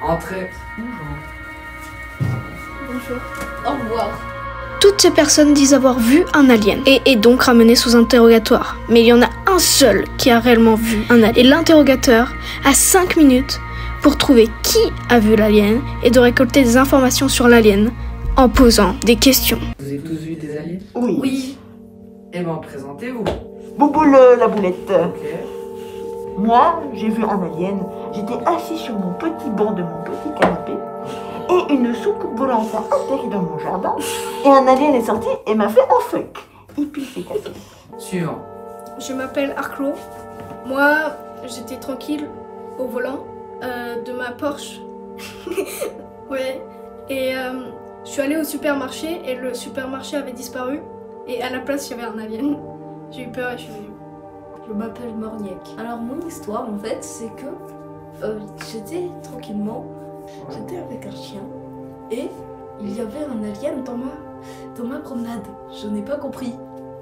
Entrez. Bonjour. Au revoir. Toutes ces personnes disent avoir vu un alien et est donc ramené sous interrogatoire. Mais il y en a un seul qui a réellement vu un alien. Et l'interrogateur a 5 minutes pour trouver qui a vu l'alien et de récolter des informations sur l'alien en posant des questions. Vous avez tous vu des aliens? Oui. Oui. Eh ben, présentez-vous. Bouboule la boulette. Ok. Moi, j'ai vu un alien. J'étais assis sur mon petit banc de mon petit canapé. Et une soucoupe volante a atterri dans mon jardin. Et un alien est sorti et m'a fait un fuck. Et puis c'est cassé. Suivant. Je m'appelle Arclo. Moi, j'étais tranquille au volant de ma Porsche. Ouais. Et je suis allée au supermarché et le supermarché avait disparu. Et à la place, il y avait un alien. J'ai eu peur et je suis venue. Je m'appelle Morniac. Alors mon histoire en fait c'est que j'étais tranquillement, j'étais avec un chien et il y avait un alien dans ma promenade. Je n'ai pas compris.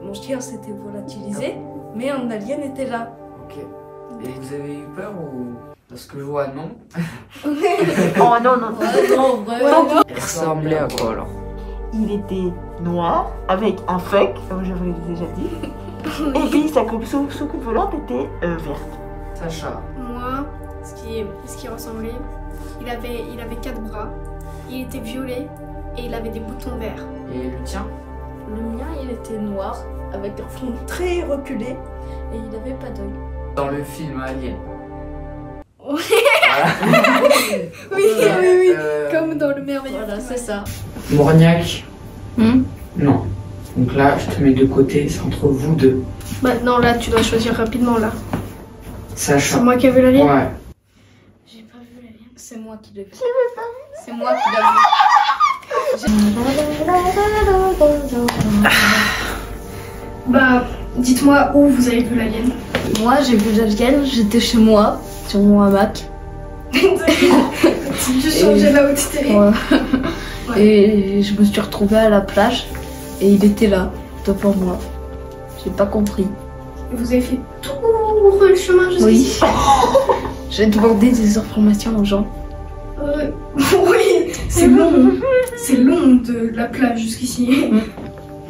Mon chien s'était volatilisé mais un alien était là. Ok. Et vous avez eu peur ou... Parce que je vois non. Oh non, non, non. Non, vraiment. Il ressemblait à quoi alors? Il était noir avec un fuck, comme je vous l'ai déjà dit. Et puis sa soucoupe volante était verte. Sacha. Moi, ce qui ressemblait, il avait 4 bras, il était violet et il avait des boutons verts. Et le tien? Le mien il était noir avec un front très reculé et il n'avait pas d'œil. Dans le film Alien. Oui. Voilà. Oui, oui, Euh, comme dans le merveilleux. Voilà, c'est ça. Morniac. Non. Donc là, je te mets de côté, c'est entre vous deux. Maintenant, là, tu dois choisir rapidement, là. Sacha. C'est moi qui ai vu l'alien. Ouais. J'ai pas vu l'alien. C'est moi qui l'ai vu. C'est moi qui l'ai vu. Bah, dites-moi où vous avez vu l'alien. Moi j'ai vu l'alien, j'étais chez moi, sur mon hamac. Tu juste changé là où tu étais. Ouais. Ouais. Et je me suis retrouvée à la plage et il était là, devant moi. J'ai pas compris. Vous avez fait tout le chemin jusqu'ici. Oui. J'ai demandé des informations aux gens. Oui, c'est long. C'est long de la plage jusqu'ici.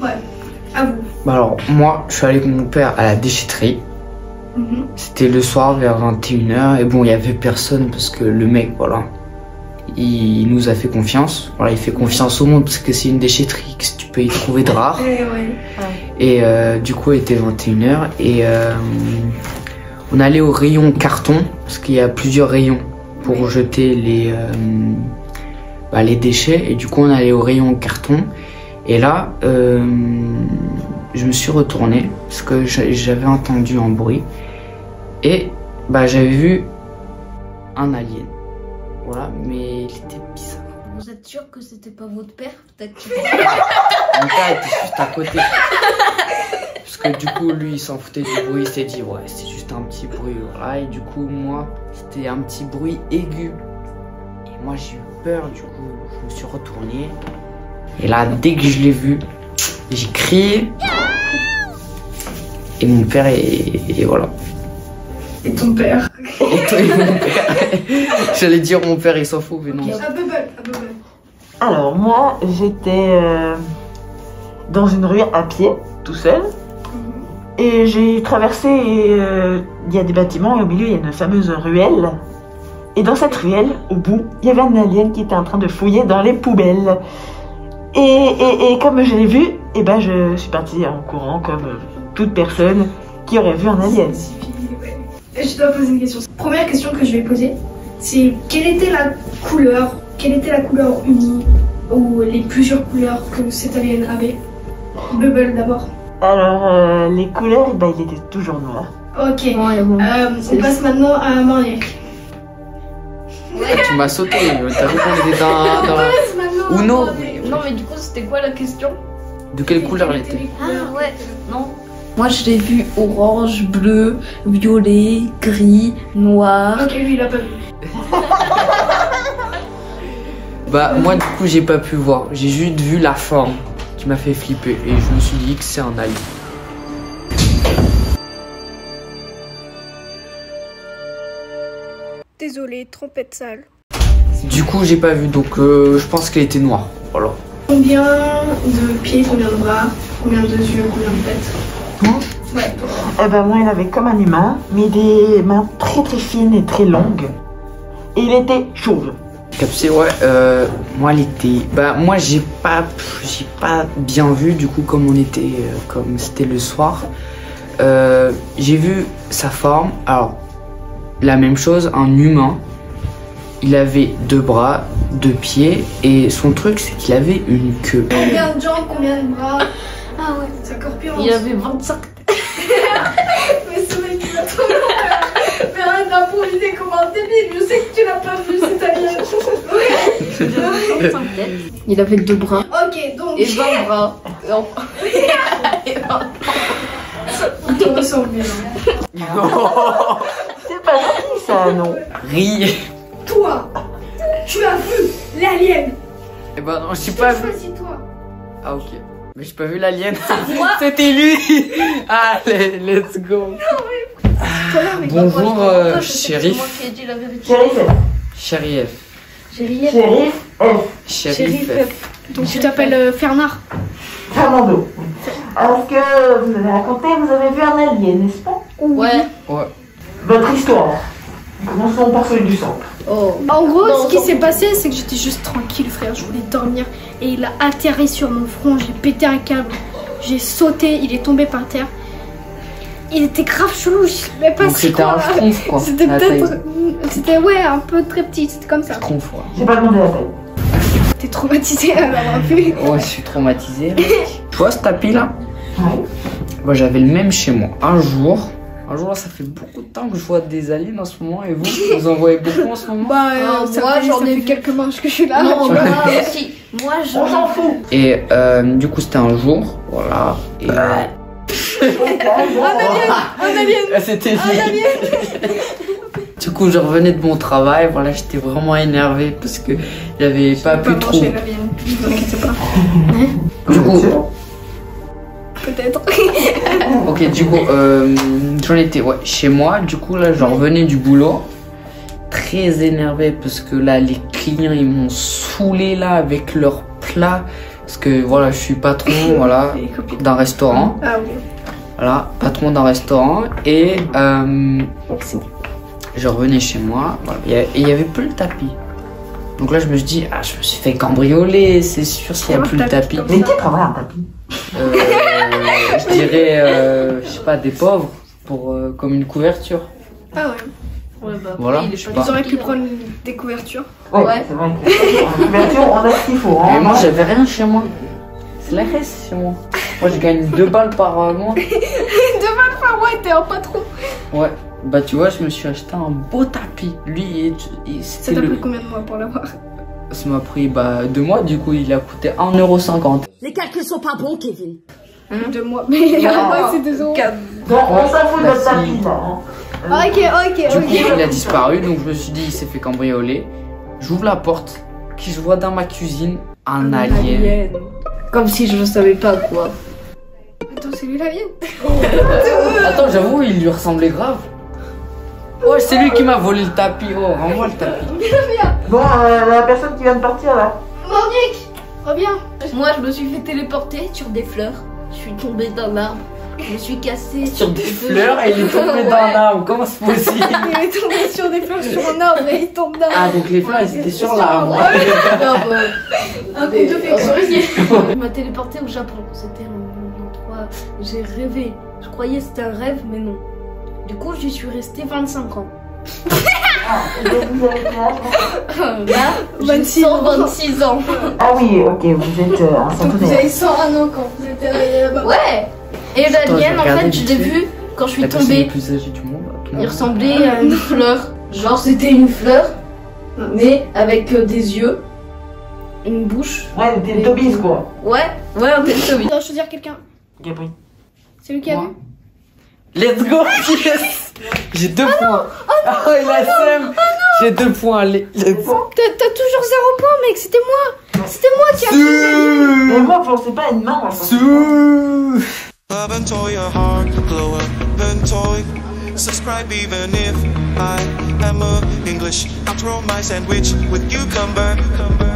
Ouais, à vous. Bah alors, moi, je suis allé avec mon père à la déchetterie. C'était le soir vers 21h. Et bon, il y avait personne parce que le mec, voilà, il nous a fait confiance. Voilà, il fait confiance au monde parce que c'est une déchetterie, que tu peux y trouver de rare. Ouais. Et du coup, il était 21h. Et on allait au rayon carton parce qu'il y a plusieurs rayons pour jeter les déchets. Et du coup, on allait au rayon carton. Et là, je me suis retourné parce que j'avais entendu un bruit. Et bah, j'avais vu un alien. Voilà, mais il était bizarre. Vous êtes sûr que c'était pas votre père? Peut-être que... Mon père était juste à côté. Parce que du coup, lui, il s'en foutait du bruit. Il s'est dit, ouais, c'est juste un petit bruit. Voilà. Et du coup, moi, c'était un petit bruit aigu. Et moi, j'ai eu peur. Du coup, je me suis retourné. Et là, dès que je l'ai vu, j'ai crié. Et mon père, et voilà. Et ton père. Et toi, et mon père. J'allais dire mon père, il s'en fout, mais non. À Bubble. Alors moi, j'étais dans une rue à pied, tout seul. Et j'ai traversé, il y a des bâtiments et au milieu il y a une fameuse ruelle. Et dans cette ruelle, au bout, il y avait un alien qui était en train de fouiller dans les poubelles. Et comme je l'ai vu, et ben je suis partie en courant comme toute personne qui aurait vu un alien. Je dois poser une question. Première question que je vais poser, c'est quelle était la couleur unie ou les plusieurs couleurs que cet alien avait? Bubble d'abord. Alors les couleurs, ben, il était toujours noir. Ok. Ouais, bon. On passe maintenant à Morniac. Tu m'as sauté. T'as vu qu'on était dans passe maintenant à Uno. Morniac. Non mais du coup c'était quoi la question? De quelle couleur elle Quelles étaient était? les couleurs? Ah ouais, non. Moi je l'ai vu orange, bleu, violet, gris, noir. Ok, lui il a pas vu. Bah moi du coup j'ai pas pu voir, j'ai juste vu la forme qui m'a fait flipper et je me suis dit que c'est un alien. Désolé, trompette sale. Du coup, j'ai pas vu, donc je pense qu'elle était noire. Voilà. Combien de pieds, combien de bras, combien de yeux, combien de têtes? Ouais. Eh ben moi, il avait comme un humain, mais des mains très très fines et très longues. Et il était chauve. Capsé, ouais. Moi, elle était. Bah, moi, j'ai pas bien vu. Du coup, comme c'était le soir, j'ai vu sa forme. Alors, la même chose, un humain. Il avait 2 bras, 2 pieds, et son truc, c'est qu'il avait une queue. Combien de jambes, combien de bras? Ah ouais. C'est encore pire. Il avait 25. Mais ce mec, il a trop peur. Mais arrête d'improviser comme un débile. Je sais que tu l'as pas vu, c'est alien. Il avait 2 bras. Ok, donc. Et 20 bras. On te ressemble bien. C'est pas gentil ça, non. Rie. Toi, tu as vu l'alien. Eh ben non, j'ai pas vu. Choisis-toi. Ah, ok. Mais j'ai pas vu l'alien. C'était lui. Allez, let's go. Bonjour, shérif. C'est moi qui ai dit la vérité. Shérif. Shérif. Shérif. Shérif F. Donc tu t'appelles Fernard. Fernando. Alors que vous avez raconté, vous avez vu un alien, n'est-ce pas? Ouais. Ouais. Votre histoire. Commençons par celui du centre. Oh. En gros, Non, ce qui non. s'est passé, c'est que j'étais juste tranquille, frère. Je voulais dormir et il a atterri sur mon front. J'ai pété un câble. J'ai sauté. Il est tombé par terre. Il était grave chelou. Je savais pas Donc c'est c'était quoi. un schtroumpf, quoi. C'était La taille. peut-être. C'était ouais, un peu très petit. C'était comme ça. Schtroumpf, ouais. J'ai pas demandé la taille. T'es traumatisé à l'avoir vu. Ouais, je suis traumatisé. Tu vois ce tapis là? Ouais. Moi, j'avais le même chez moi. Un jour, ça fait beaucoup de temps que je vois des aliens en ce moment. Et vous en voyez beaucoup en ce moment? Bah, Ah, moi, j'en ai fait vu. quelques manches que je suis là. Non, tu vois. moi aussi. Moi, On s'en fout. Et du coup, c'était un jour. Voilà. Et. Un alien. C'était lui. Du coup, je revenais de mon travail. Voilà, j'étais vraiment énervé parce que j'avais pas pu trop. manger l'alien. Ne vous inquiétez pas. Du coup, Peut-être. ok, du coup, j'en étais chez moi. Du coup, là, je revenais du boulot. Très énervé parce que là, les clients, ils m'ont saoulé là avec leurs plats. Parce que voilà, je suis patron voilà, d'un restaurant. Ah oui. Voilà, patron d'un restaurant. Et je revenais chez moi. Voilà, et il n'y avait plus le tapis. Donc là, je me suis dit, je me suis fait cambrioler, c'est sûr, s'il n'y a plus le tapis. Mais qui prendrait un tapis? Je dirais, je sais pas, des pauvres, comme une couverture. Ah ouais. Ouais, bah, Voilà, il est je sais pas pas. Ils auraient pu prendre des couvertures. Ouais. C'est vrai. En couverture, on a ce qu'il faut. Mais Hein. moi, j'avais rien chez moi. C'est la reste chez moi. Moi, je gagne 2 balles par mois. Ah ouais, t'es un patron. Ouais. Bah, tu vois, je me suis acheté un beau tapis. Lui, Ça c'était t'a pris le. combien de mois pour l'avoir? Ça m'a pris 2 mois, du coup, il a coûté 1,50 €. Les calculs sont pas bons, Kevin. 2 mois. Mais en vrai, c'est 2 euros. Donc, on s'en fout de Bah, notre si. tapis là. Hein. Ok. Du coup, il a disparu, donc je me suis dit, il s'est fait cambrioler. J'ouvre la porte, qui je vois dans ma cuisine un alien. Comme si je ne savais pas quoi. Attends, c'est lui l'alien? Attends, j'avoue, il lui ressemblait grave. Ouais, c'est lui qui m'a volé le tapis. Oh, rends-moi le tapis. Bon, la personne qui vient de partir là. Mornick, reviens. Moi, je me suis fait téléporter sur des fleurs. Je suis tombée d'un arbre. Je me suis cassée Sur des fleurs et il est tombé dans un arbre. Comment c'est possible? Il est tombé sur des fleurs sur un arbre et il tombe d'un Ah, donc les fleurs, elles étaient sur l'arbre. Non, bah, Un coup de fiction. il m'a téléporté au Japon. C'était un endroit. J'ai rêvé. Je croyais que c'était un rêve, mais non. Du coup, j'y suis restée 25 ans. Vous avez quel âge? Là, j'ai 26 ans. 126 ans. Ah oui, ok, vous êtes un Donc vous centenaire. avez 101 ans quand vous êtes arrivé là-bas. Ouais. Et Attends, l'alien, je en regardais fait, je vite l'ai fait. vu quand je suis La personne la tombée. plus âgée du monde. tout le Il monde. ressemblait à une fleur. Genre, c'était une fleur, mais avec des yeux, une bouche. Ouais, des Tobies quoi. Ouais, un Teletubby. Je dois choisir quelqu'un. Gabriel. C'est lui qui a Moi. vu. Let's go, yes. J'ai 2 points. Oh, il a seum. J'ai 2 points. Let's go. T'as toujours 0 point, mec. C'était moi. C'était moi qui a vu. Mais moi, je pensais pas à une main. Moi, je pensais- Sous. I've been told your heart to glow up, been told subscribe even if I am a English. I'll throw my sandwich with cucumber.